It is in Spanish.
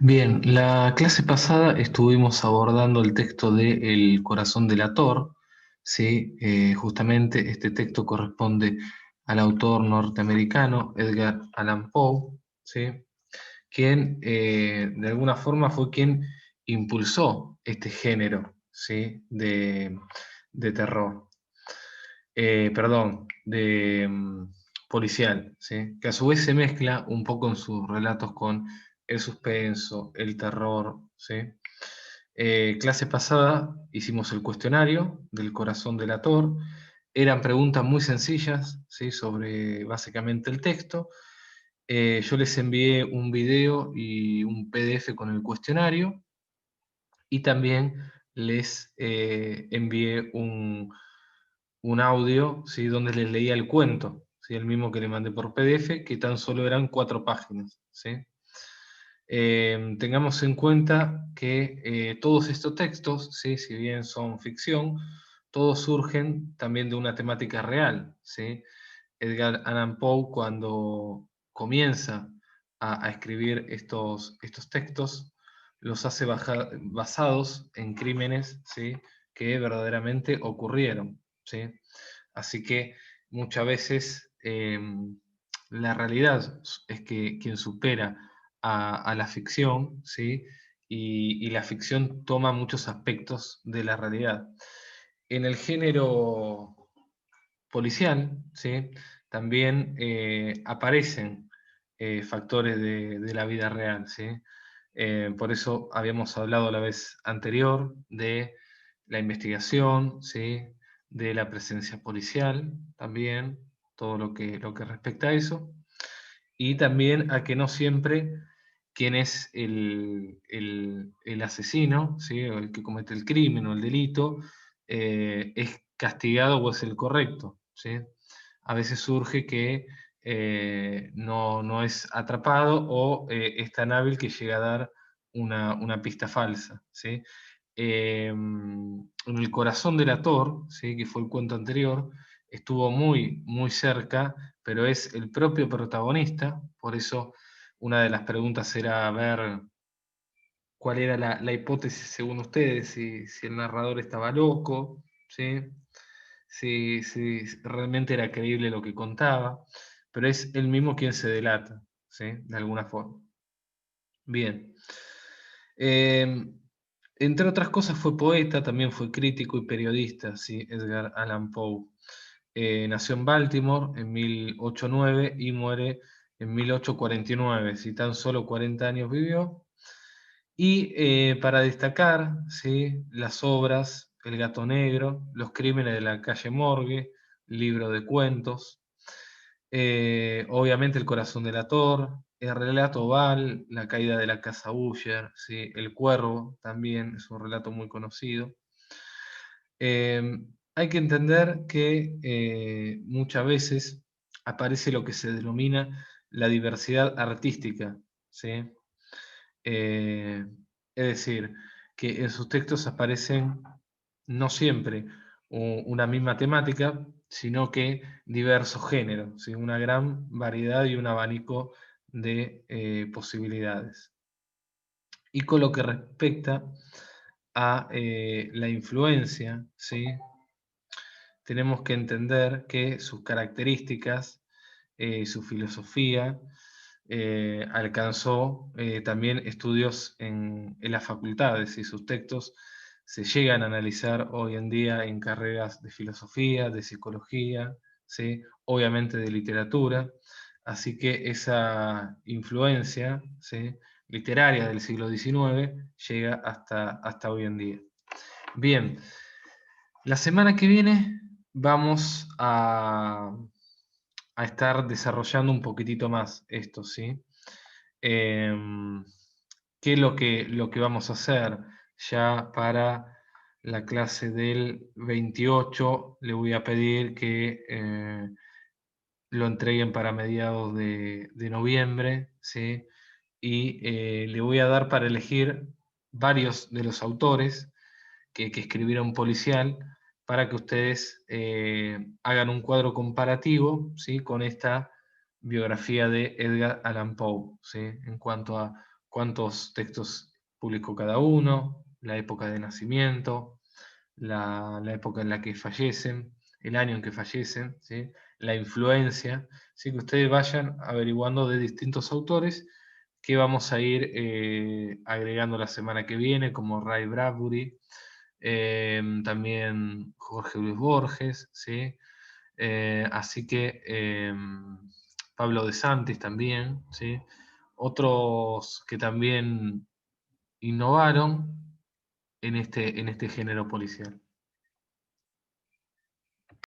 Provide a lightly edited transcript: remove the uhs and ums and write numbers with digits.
Bien, la clase pasada estuvimos abordando el texto de El corazón delator, ¿sí? Justamente este texto corresponde al autor norteamericano Edgar Allan Poe, ¿sí? Quien de alguna forma fue quien impulsó este género, ¿sí? de terror. Perdón, de policial, ¿sí? Que a su vez se mezcla un poco en sus relatos con el suspenso, el terror, ¿sí? Clase pasada hicimos el cuestionario del corazón delator. Eran preguntas muy sencillas, ¿sí? Sobre básicamente el texto. Yo les envié un video y un PDF con el cuestionario y también les envié un audio, ¿sí? Donde les leía el cuento, ¿sí? El mismo que le mandé por PDF, que tan solo eran 4 páginas, ¿sí? Tengamos en cuenta que todos estos textos, ¿sí? Si bien son ficción, todos surgen también de una temática real, ¿sí? Edgar Allan Poe, cuando comienza a escribir estos textos, los hace basados en crímenes, ¿sí? Que verdaderamente ocurrieron, ¿sí? Así que muchas veces la realidad es que quien supera a la ficción, ¿sí? Y la ficción toma muchos aspectos de la realidad. En el género policial, ¿sí? También aparecen factores de la vida real, ¿sí? Por eso habíamos hablado la vez anterior de la investigación, ¿sí? De la presencia policial, también, todo lo que respecta a eso, y también a que no siempre quien es el asesino, ¿sí? O el que comete el crimen o el delito, es castigado o es el correcto, ¿sí? A veces surge que no es atrapado o es tan hábil que llega a dar una pista falsa, ¿sí? En El corazón del ator, ¿sí? Que fue el cuento anterior, estuvo muy, muy cerca, pero es el propio protagonista, por eso una de las preguntas era ver cuál era la hipótesis según ustedes, si el narrador estaba loco, ¿sí? Si realmente era creíble lo que contaba, pero es él mismo quien se delata, ¿sí? De alguna forma. Bien. Eh, Entre otras cosas fue poeta, también fue crítico y periodista, ¿sí? Edgar Allan Poe. Nació en Baltimore en 1809 y muere en 1849, si tan solo 40 años vivió. Y para destacar, ¿sí? Las obras El gato negro, Los crímenes de la calle Morgue, libro de cuentos, obviamente El corazón del ator, El relato Oval, La caída de la casa Usher, ¿sí? El cuervo también es un relato muy conocido. Hay que entender que muchas veces aparece lo que se denomina la diversidad artística, ¿sí? Eh, es decir, que en sus textos aparecen no siempre una misma temática, sino que diversos géneros, ¿sí? Una gran variedad y un abanico de posibilidades. Y con lo que respecta a la influencia, ¿sí? Tenemos que entender que sus características, su filosofía, alcanzó también estudios en las facultades y sus textos se llegan a analizar hoy en día en carreras de filosofía, de psicología, ¿sí? Obviamente de literatura, así que esa influencia, ¿sí? Literaria del siglo XIX llega hasta hoy en día. Bien, la semana que viene vamos a estar desarrollando un poquitito más esto, ¿sí? Em, ¿Qué es lo que vamos a hacer? Ya para la clase del 28 le voy a pedir que lo entreguen para mediados de noviembre, ¿sí? Y le voy a dar para elegir varios de los autores que escribieron policial para que ustedes hagan un cuadro comparativo, ¿sí? Con esta biografía de Edgar Allan Poe, ¿sí? En cuanto a cuántos textos publicó cada uno, la época de nacimiento, la época en la que fallecen, el año en que fallecen, ¿sí? La influencia, ¿sí? Que ustedes vayan averiguando de distintos autores que vamos a ir agregando la semana que viene, como Ray Bradbury, también Jorge Luis Borges, ¿sí? Así que Pablo de Santis también, ¿sí? Otros que también innovaron en este género policial.